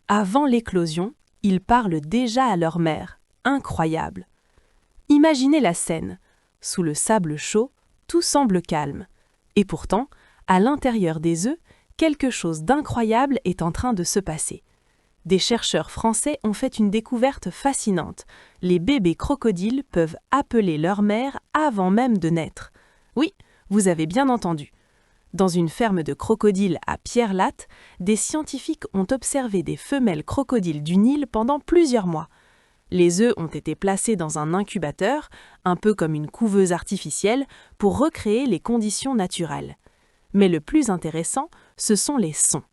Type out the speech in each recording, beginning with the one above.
Avant l'éclosion, ils parlent déjà à leur mère. Incroyable. Imaginez la scène. Sous le sable chaud, tout semble calme. Et pourtant, à l'intérieur des œufs, quelque chose d'incroyable est en train de se passer. Des chercheurs français ont fait une découverte fascinante. Les bébés crocodiles peuvent appeler leur mère avant même de naître. Oui, vous avez bien entendu. Dans une ferme de crocodiles à Pierre-Latte, des scientifiques ont observé des femelles crocodiles du Nil pendant plusieurs mois. Les œufs ont été placés dans un incubateur, un peu comme une couveuse artificielle, pour recréer les conditions naturelles. Mais le plus intéressant, ce sont les sons.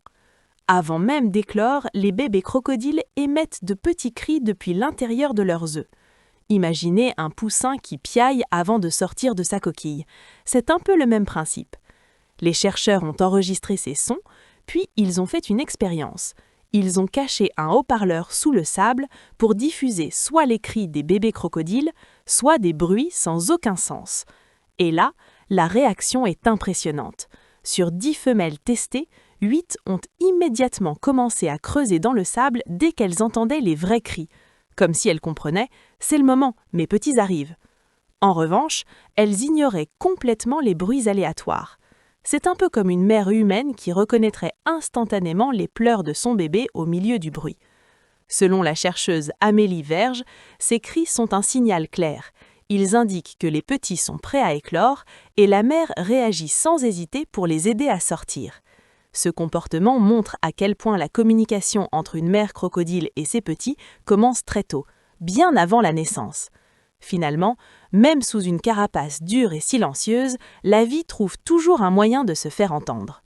Avant même d'éclore, les bébés crocodiles émettent de petits cris depuis l'intérieur de leurs œufs. Imaginez un poussin qui piaille avant de sortir de sa coquille. C'est un peu le même principe. Les chercheurs ont enregistré ces sons, puis ils ont fait une expérience. Ils ont caché un haut-parleur sous le sable pour diffuser soit les cris des bébés crocodiles, soit des bruits sans aucun sens. Et là, la réaction est impressionnante. Sur 10 femelles testées, 8 ont immédiatement commencé à creuser dans le sable dès qu'elles entendaient les vrais cris. Comme si elles comprenaient « c'est le moment, mes petits arrivent ». En revanche, elles ignoraient complètement les bruits aléatoires. C'est un peu comme une mère humaine qui reconnaîtrait instantanément les pleurs de son bébé au milieu du bruit. Selon la chercheuse Amélie Verge, ces cris sont un signal clair. Ils indiquent que les petits sont prêts à éclore et la mère réagit sans hésiter pour les aider à sortir. Ce comportement montre à quel point la communication entre une mère crocodile et ses petits commence très tôt, bien avant la naissance. Finalement, même sous une carapace dure et silencieuse, la vie trouve toujours un moyen de se faire entendre.